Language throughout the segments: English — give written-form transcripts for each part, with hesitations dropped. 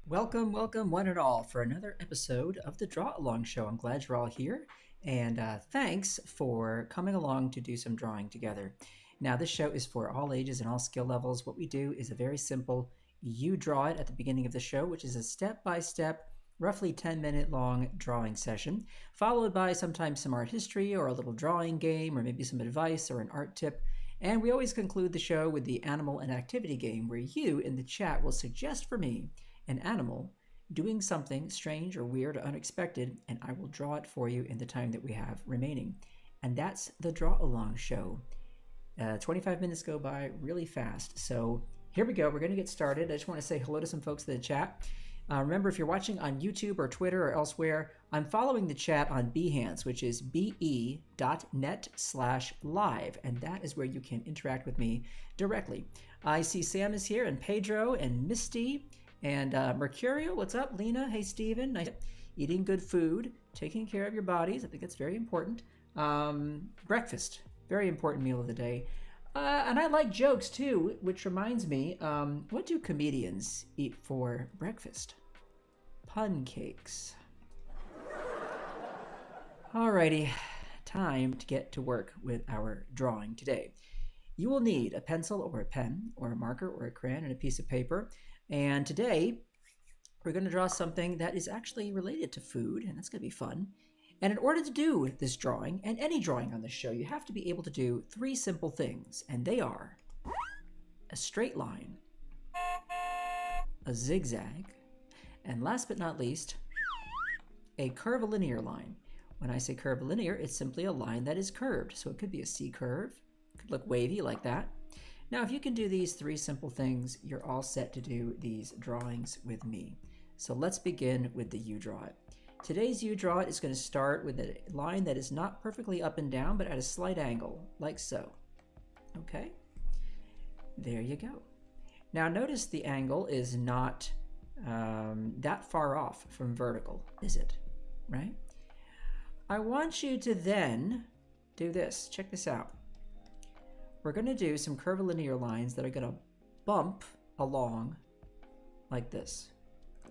Welcome, welcome, one and all, for another episode of the Draw Along Show. I'm glad you're all here, and thanks for coming along to do some drawing together. Now, this show is for all ages and all skill levels. What we do is a very simple you draw it at the beginning of the show, which is a step-by-step, roughly 10-minute long drawing session, followed by sometimes some art history or a little drawing game or maybe some advice or an art tip. And we always conclude the show with the animal and activity game, where you in the chat will suggest for me an animal doing something strange or weird or unexpected, and I will draw it for you in the time that we have remaining. And that's the Draw Along Show. 25 minutes go by really fast. So here we go. We're going to get started. I just want to say hello to some folks in the chat. Remember, if you're watching on YouTube or Twitter or elsewhere, I'm following the chat on Behance, which is be.net/live, and that is where you can interact with me directly. I see Sam is here, and Pedro, and Misty, and Mercurial. What's up? Lena. Hey, Steven. Nice. Eating good food, taking care of your bodies. I think that's very important. Breakfast, very important meal of the day. And I like jokes too, which reminds me, what do comedians eat for breakfast? Pun cakes. Alrighty, time to get to work with our drawing today. You will need a pencil or a pen or a marker or a crayon and a piece of paper. And today we're going to draw something that is actually related to food, and that's going to be fun. And in order to do this drawing, and any drawing on this show, you have to be able to do three simple things, and they are a straight line, a zigzag, and last but not least, a curvilinear line. When I say curvilinear, it's simply a line that is curved. So it could be a C curve, it could look wavy like that. Now, if you can do these three simple things, you're all set to do these drawings with me. So let's begin with the You Draw It. Today's You Draw It is going to start with a line that is not perfectly up and down, but at a slight angle, like so. Okay? There you go. Now notice the angle is not that far off from vertical, is it? Right? I want you to then do this. Check this out. We're going to do some curvilinear lines that are going to bump along like this.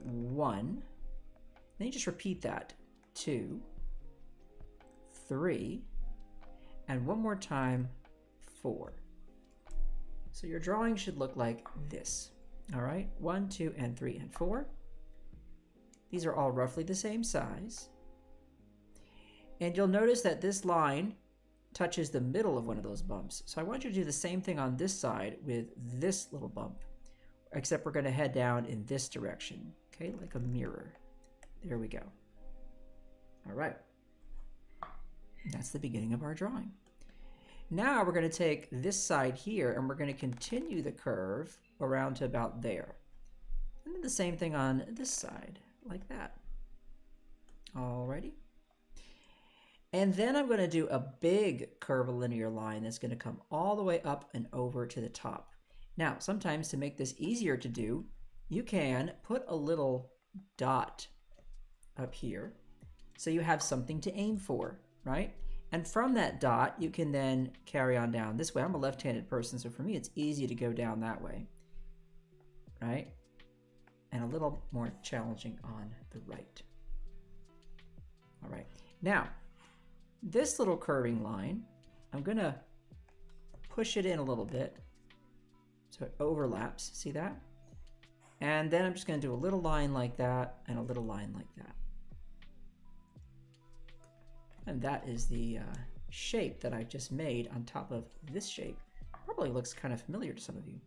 1. Then you just repeat that. 2, 3, and one more time, 4. So your drawing should look like this. All right, 1, 2, and 3, and 4. These are all roughly the same size. And you'll notice that this line touches the middle of one of those bumps. So I want you to do the same thing on this side with this little bump, except we're going to head down in this direction, okay, like a mirror. There we go. All right. That's the beginning of our drawing. Now we're going to take this side here and we're going to continue the curve around to about there. And then the same thing on this side, like that. Alrighty. And then I'm going to do a big curvilinear line that's going to come all the way up and over to the top. Now, sometimes to make this easier to do, you can put a little dot up here so you have something to aim for, right? And from that dot, you can then carry on down this way. I'm a left-handed person, so for me, it's easy to go down that way, right? And a little more challenging on the right. All right. Now, this little curving line, I'm going to push it in a little bit so it overlaps. See that? And then I'm just going to do a little line like that and a little line like that. And that is the shape that I've just made on top of this shape. Probably looks kind of familiar to some of you.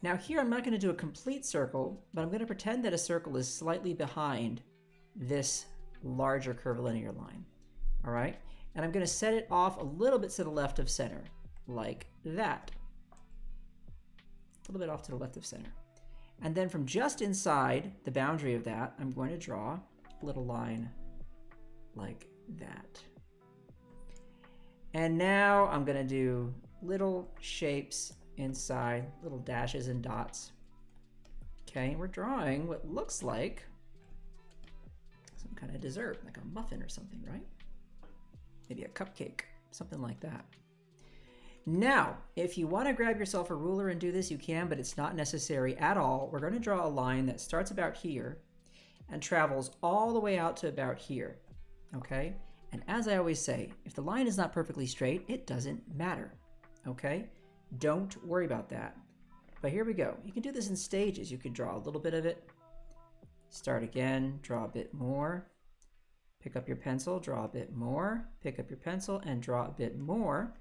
Now here I'm not going to do a complete circle, but I'm going to pretend that a circle is slightly behind this larger curvilinear line. All right? And I'm going to set it off a little bit to the left of center, like that. A little bit off to the left of center. And then from just inside the boundary of that, I'm going to draw a little line like that. And now I'm going to do little shapes inside, little dashes and dots. Okay, we're drawing what looks like some kind of dessert, like a muffin or something, right? Maybe a cupcake, something like that. Now, if you want to grab yourself a ruler and do this, you can, but it's not necessary at all. We're going to draw a line that starts about here and travels all the way out to about here, okay? And as I always say, if the line is not perfectly straight, it doesn't matter, okay? Don't worry about that. But here we go. You can do this in stages. You could draw a little bit of it, start again, draw a bit more, pick up your pencil, draw a bit more, pick up your pencil, and draw a bit more.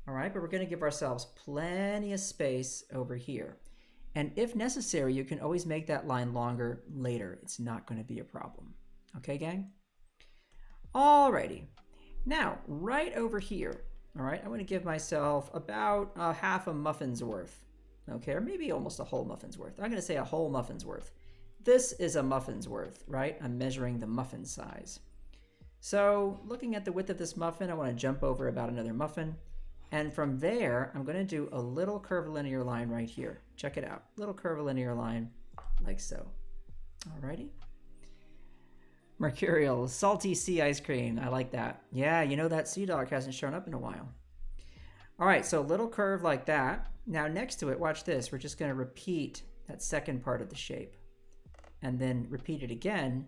All right, but we're going to give ourselves plenty of space over here. And if necessary, you can always make that line longer later. It's not going to be a problem. Okay, gang? Alrighty. Now, right over here, all right, I'm going to give myself about half a muffin's worth. Okay, or maybe almost a whole muffin's worth. I'm going to say a whole muffin's worth. This is a muffin's worth, right? I'm measuring the muffin size. So looking at the width of this muffin, I want to jump over about another muffin. And from there, I'm going to do a little curvilinear line right here. Check it out. Little curvilinear line like so. Alrighty. Mercurial, salty sea ice cream. I like that. Yeah, you know that sea dog hasn't shown up in a while. All right, so a little curve like that. Now next to it, watch this. We're just going to repeat that second part of the shape. And then repeat it again.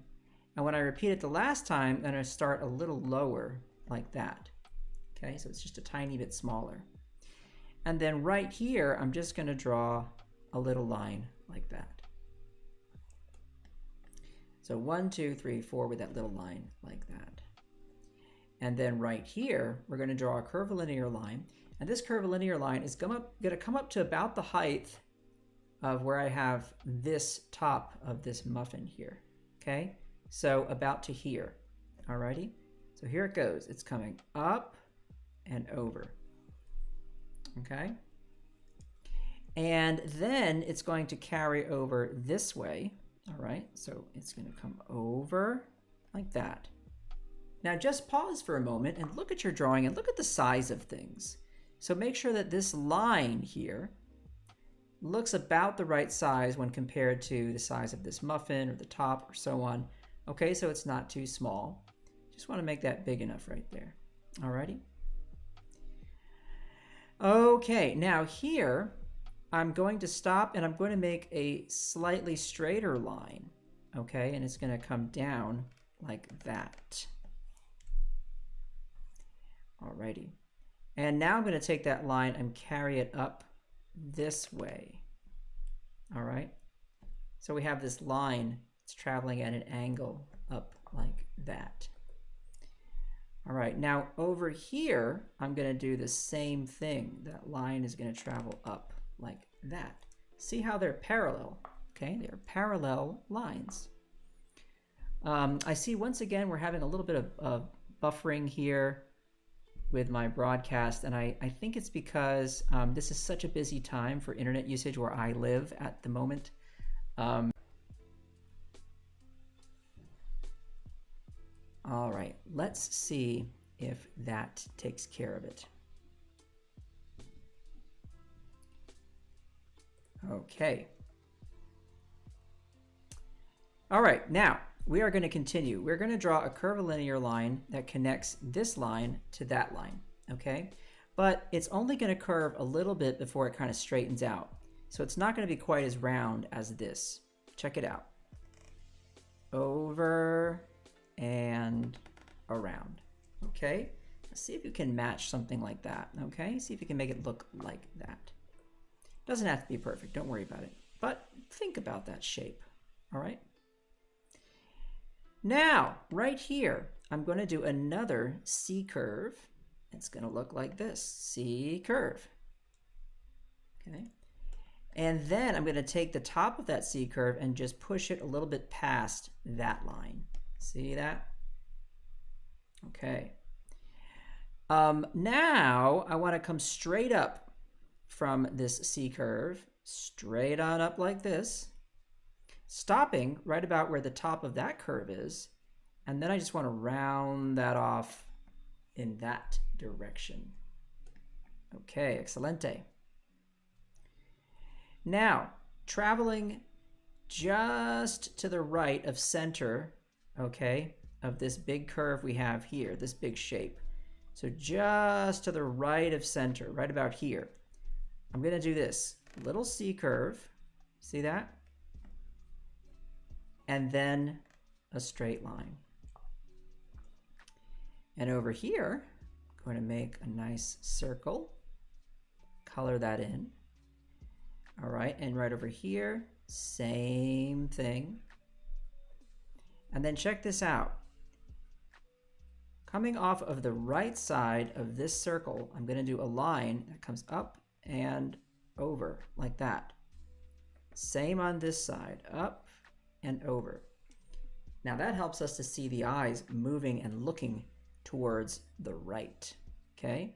And when I repeat it the last time, I'm going to start a little lower like that. Okay, so it's just a tiny bit smaller. And then right here, I'm just going to draw a little line like that. So 1, 2, 3, 4 with that little line like that. And then right here, we're going to draw a curvilinear line. And this curvilinear line is going to come up to about the height of where I have this top of this muffin here. Okay, so about to here. Alrighty, so here it goes. It's coming up and over. Okay, and then it's going to carry over this way. All right, so it's going to come over like that. Now just pause for a moment and look at your drawing and look at the size of things. So make sure that this line here looks about the right size when compared to the size of this muffin or the top or so on. Okay, so it's not too small. Just want to make that big enough right there. Alrighty. Okay, now here I'm going to stop and I'm going to make a slightly straighter line. Okay, and it's going to come down like that. Alrighty. And now I'm going to take that line and carry it up this way. All right. So we have this line. It's traveling at an angle up like that. All right. Now over here, I'm going to do the same thing. That line is going to travel up like that. See how they're parallel? Okay. They're parallel lines. I see once again, we're having a little bit of buffering here with my broadcast, and I think it's because this is such a busy time for internet usage where I live at the moment. All right, let's see if that takes care of it. Okay. All right, now we are going to continue. We're going to draw a curvilinear line that connects this line to that line, okay? But it's only going to curve a little bit before it kind of straightens out. So it's not going to be quite as round as this. Check it out. Over and around, okay? Let's see if you can match something like that, okay? See if you can make it look like that. Doesn't have to be perfect, don't worry about it. But think about that shape, all right? Now, right here, I'm going to do another C curve. It's going to look like this, C curve. Okay. And then I'm going to take the top of that C curve and just push it a little bit past that line. See that? Okay. Now I want to come straight up from this C curve, straight on up like this, stopping right about where the top of that curve is, and then I just want to round that off in that direction. Okay, excelente. Now, traveling just to the right of center, okay, of this big curve we have here, this big shape. So just to the right of center, right about here, I'm going to do this little C curve. See that? And then a straight line. And over here, I'm going to make a nice circle, color that in. All right, and right over here, same thing. And then check this out. Coming off of the right side of this circle, I'm going to do a line that comes up and over like that. Same on this side, up and over. Now that helps us to see the eyes moving and looking towards the right, okay?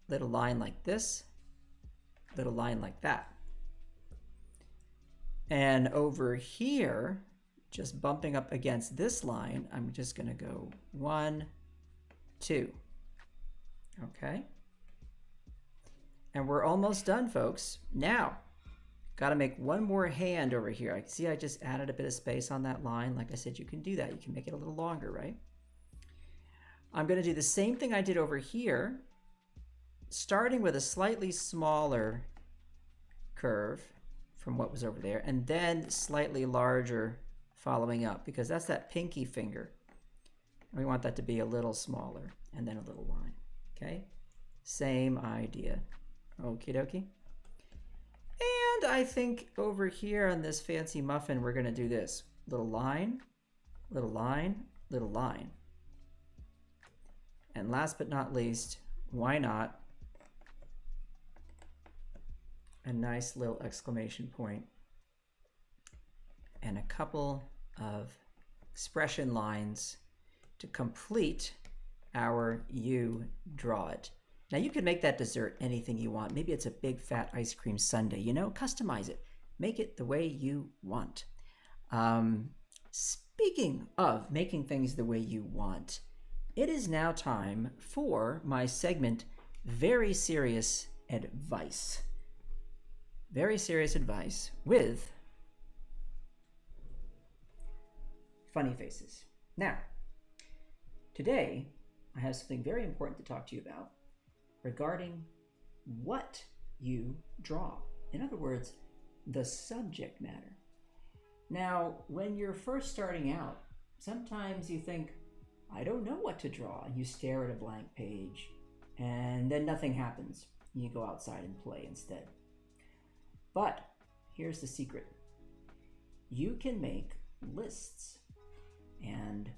Little line like this, little line like that. And over here, just bumping up against this line, I'm just going to go 1, 2. Okay? And we're almost done, folks. Now, got to make one more hand over here. I see I just added a bit of space on that line. Like I said, you can do that. You can make it a little longer, right? I'm going to do the same thing I did over here, starting with a slightly smaller curve from what was over there, and then slightly larger following up, because that's that pinky finger. And we want that to be a little smaller, and then a little line, okay? Same idea. Okie dokie. And I think over here on this fancy muffin, we're going to do this. Little line, little line, little line. And last but not least, why not a nice little exclamation point and a couple of expression lines to complete our you draw it. Now you can make that dessert anything you want. Maybe it's a big fat ice cream sundae, you know, customize it. Make it the way you want. Speaking of making things the way you want, it is now time for my segment, Very Serious Advice. Very serious advice with funny faces. Now, today I have something very important to talk to you about regarding what you draw. In other words, the subject matter. Now, when you're first starting out, sometimes you think, I don't know what to draw, and you stare at a blank page, and then nothing happens. You go outside and play instead. But here's the secret. You can make lists. And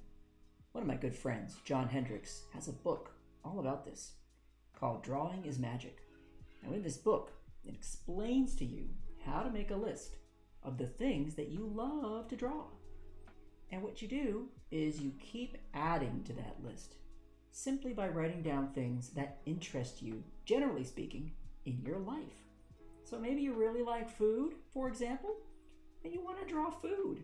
one of my good friends, John Hendricks, has a book all about this called Drawing is Magic. Now in this book, it explains to you how to make a list of the things that you love to draw. And what you do is you keep adding to that list simply by writing down things that interest you, generally speaking, in your life. So maybe you really like food, for example, and you want to draw food.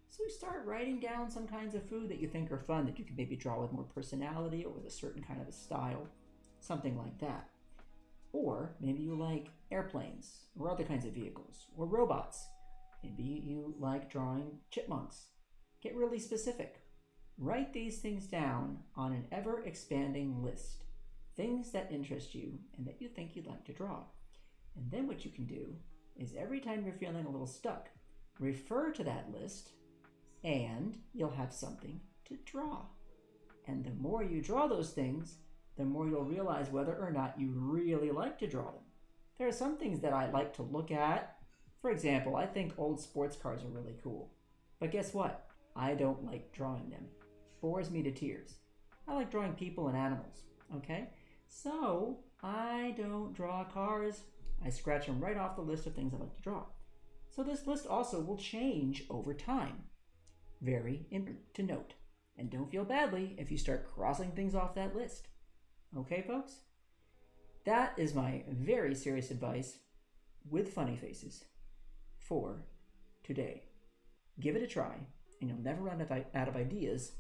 So you start writing down some kinds of food that you think are fun, that you can maybe draw with more personality or with a certain kind of a style, something like that. Or maybe you like airplanes or other kinds of vehicles or robots. Maybe you like drawing chipmunks. Get really specific. Write these things down on an ever-expanding list. Things that interest you and that you think you'd like to draw. And then what you can do is every time you're feeling a little stuck, refer to that list and you'll have something to draw. And the more you draw those things, the more you'll realize whether or not you really like to draw them. There are some things that I like to look at. For example, I think old sports cars are really cool. But guess what? I don't like drawing them. Bores me to tears. I like drawing people and animals, okay? So I don't draw cars. I scratch them right off the list of things I like to draw. So this list also will change over time. Very important to note. And don't feel badly if you start crossing things off that list. Okay, folks? That is my very serious advice with funny faces for today. Give it a try, and you'll never run out of ideas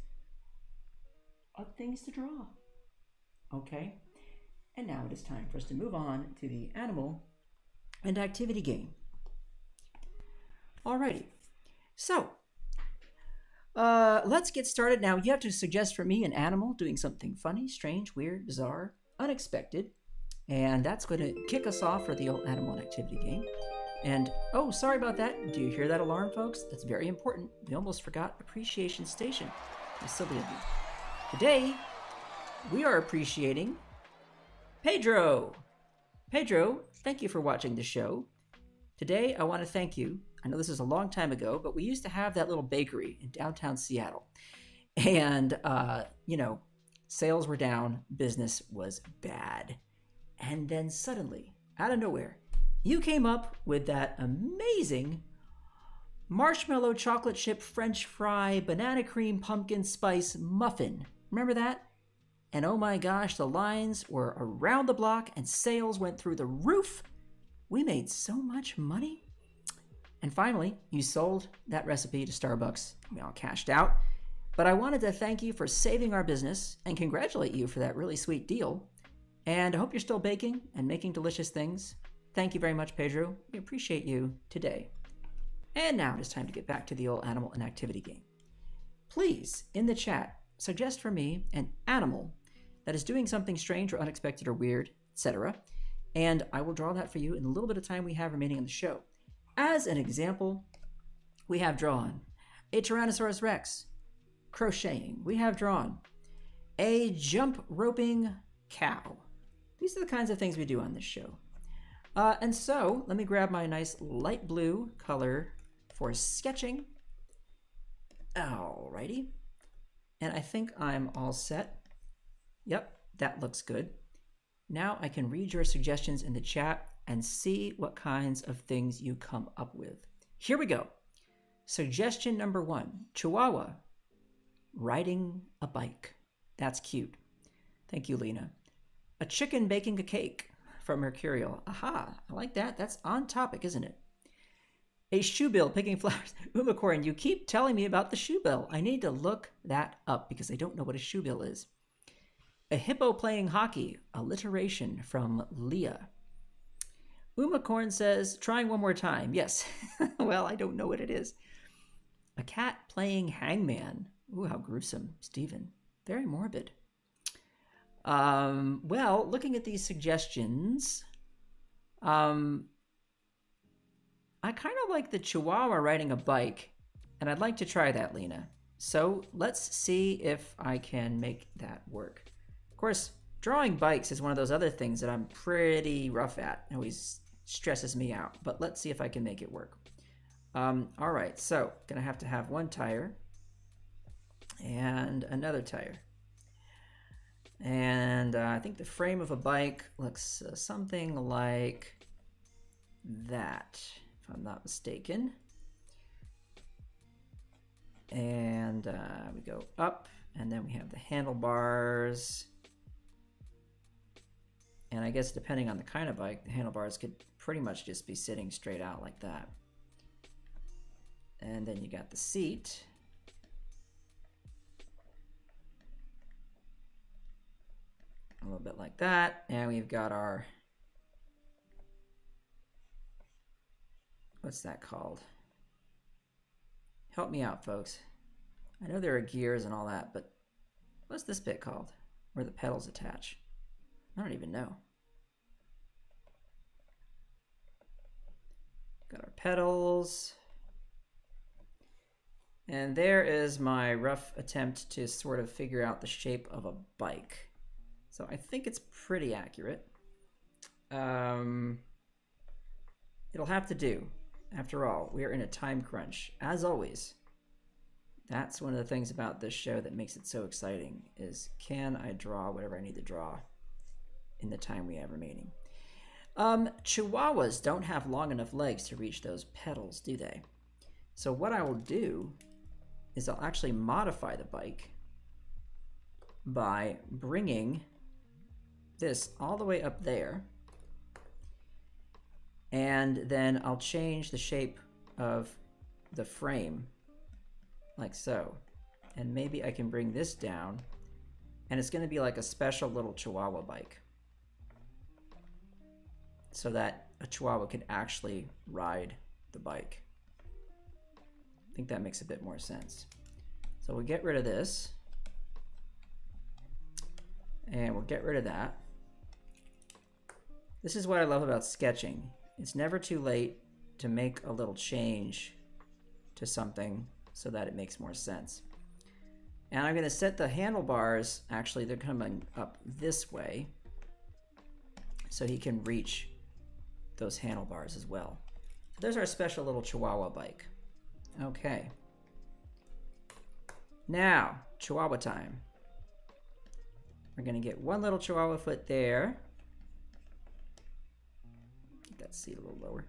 of things to draw. Okay? And now it is time for us to move on to the animal and activity game. Alrighty. So, Let's get started now. You have to suggest for me an animal doing something funny, strange, weird, bizarre, unexpected. And that's going to kick us off for the old animal and activity game. And, oh, sorry about that. Do you hear that alarm, folks? That's very important. We almost forgot Appreciation Station. You're silly of me. Today, we are appreciating Pedro. Pedro, thank you for watching the show. Today, I want to thank you. I know this is a long time ago, but we used to have that little bakery in downtown Seattle. And, sales were down, business was bad. And then suddenly, out of nowhere, you came up with that amazing marshmallow chocolate chip French fry banana cream pumpkin spice muffin. Remember that? And oh my gosh, the lines were around the block and sales went through the roof. We made so much money. And finally, you sold that recipe to Starbucks. We all cashed out. But I wanted to thank you for saving our business and congratulate you for that really sweet deal. And I hope you're still baking and making delicious things. Thank you very much, Pedro. We appreciate you today. And now it is time to get back to the old animal and activity game. Please, in the chat, suggest for me an animal that is doing something strange or unexpected or weird, etc. And I will draw that for you in a little bit of time we have remaining in the show. As an example, we have drawn a Tyrannosaurus Rex crocheting. We have drawn a jump roping cow. These are the kinds of things we do on this show. And so let me grab my nice light blue color for sketching. Alrighty. And I think I'm all set. Yep, that looks good. Now I can read your suggestions in the chat and see what kinds of things you come up with. Here we go. Suggestion number 1, Chihuahua riding a bike. That's cute. Thank you, Lena. A chicken baking a cake from Mercurial. Aha, I like that. That's on topic, isn't it? A shoebill picking flowers. Umacorn, you keep telling me about the shoebill. I need to look that up because I don't know what a shoebill is. A hippo playing hockey. Alliteration from Leah. Umacorn says, trying one more time. Yes. Well, I don't know what it is. A cat playing hangman. Ooh, how gruesome. Stephen. Very morbid. Well, looking at these suggestions, I kind of like the Chihuahua riding a bike, and I'd like to try that, Lena. So let's see if I can make that work. Of course, drawing bikes is one of those other things that I'm pretty rough at. It always stresses me out, but let's see if I can make it work. All right, so gonna have to have one tire and another tire. And I think the frame of a bike looks something like that, if I'm not mistaken. And we go up, and then we have the handlebars. And I guess depending on the kind of bike, the handlebars could pretty much just be sitting straight out like that. And then you got the seat. A little bit like that. And we've got our, what's that called? Help me out, folks. I know there are gears and all that, but what's this bit called? Where the pedals attach? I don't even know. Got our pedals. And there is my rough attempt to sort of figure out the shape of a bike. So I think it's pretty accurate. It'll have to do. After all, we are in a time crunch, as always. That's one of the things about this show that makes it so exciting, is can I draw whatever I need to draw in the time we have remaining. Chihuahuas don't have long enough legs to reach those pedals, do they? So what I will do is I'll actually modify the bike by bringing this all the way up there, and then I'll change the shape of the frame like so, and maybe I can bring this down, and it's going to be like a special little Chihuahua bike so that a Chihuahua can actually ride the bike. I think that makes a bit more sense. So we'll get rid of this. And we'll get rid of that. This is what I love about sketching. It's never too late to make a little change to something so that it makes more sense. And I'm going to set the handlebars, actually they're coming up this way, so he can reach those handlebars as well. So there's our special little Chihuahua bike. Okay. Now, Chihuahua time. We're going to get one little Chihuahua foot there. Get that seat a little lower.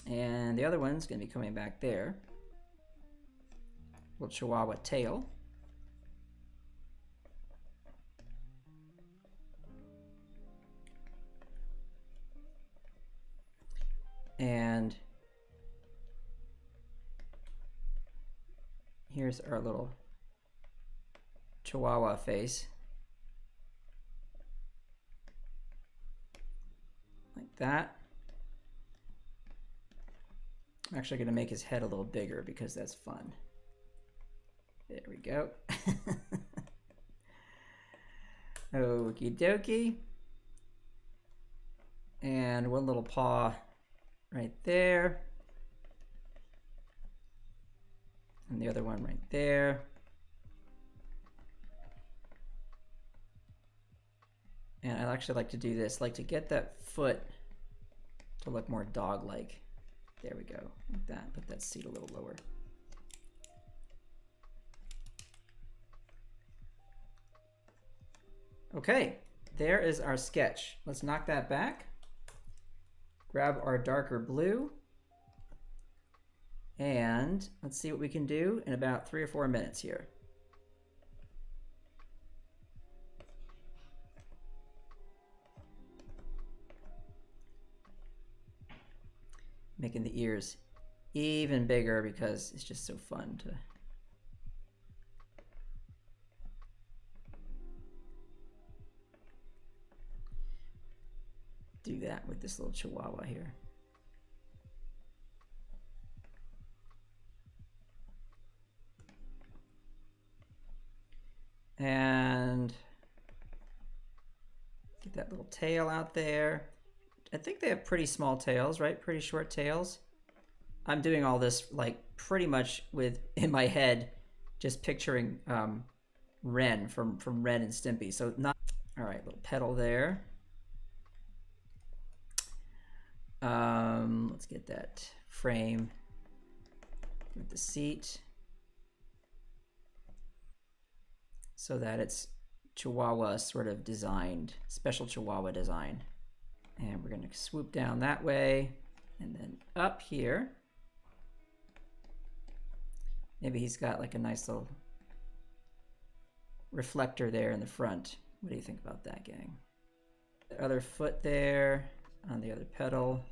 And the other one's going to be coming back there. Little Chihuahua tail. And here's our little Chihuahua face. Like that. I'm actually going to make his head a little bigger because that's fun. There we go. Okie dokie. And one little paw right there. And the other one right there. And I actually like to do this, like to get that foot to look more dog-like. There we go, like that. Put that seat a little lower. Okay, there is our sketch. Let's knock that back. Grab our darker blue. And let's see what we can do in about 3 or 4 minutes here. Making the ears even bigger because it's just so fun to do that with this little Chihuahua here. And get that little tail out there. I think they have pretty small tails, right? Pretty short tails. I'm doing all this like pretty much in my head, just picturing Ren from Ren and Stimpy. So not all right. Little pedal there. Let's get that frame with the seat so that it's Chihuahua sort of designed, special Chihuahua design. And we're going to swoop down that way and then up here. Maybe he's got like a nice little reflector there in the front. What do you think about that, gang? The other foot there on the other pedal.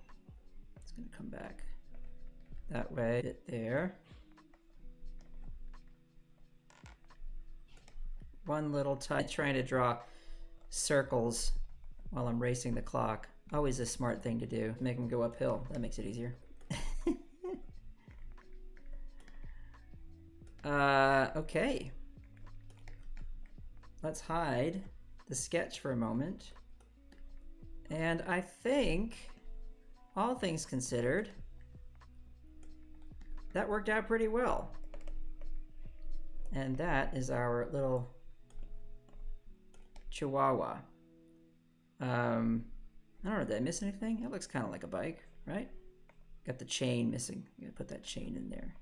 It's going to come back that way. It there. One little touch. Trying to draw circles while I'm racing the clock. Always a smart thing to do. Make them go uphill. That makes it easier. Okay. Let's hide the sketch for a moment. And I think, all things considered, that worked out pretty well. And that is our little Chihuahua. I don't know, did I miss anything? It looks kind of like a bike, right? Got the chain missing. I'm gonna put that chain in there.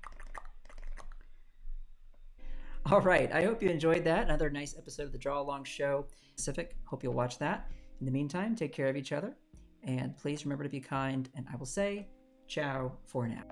All right, I hope you enjoyed that. Another nice episode of the Draw Along Show. Pacific, hope you'll watch that. In the meantime, take care of each other. And please remember to be kind. And I will say, ciao for now.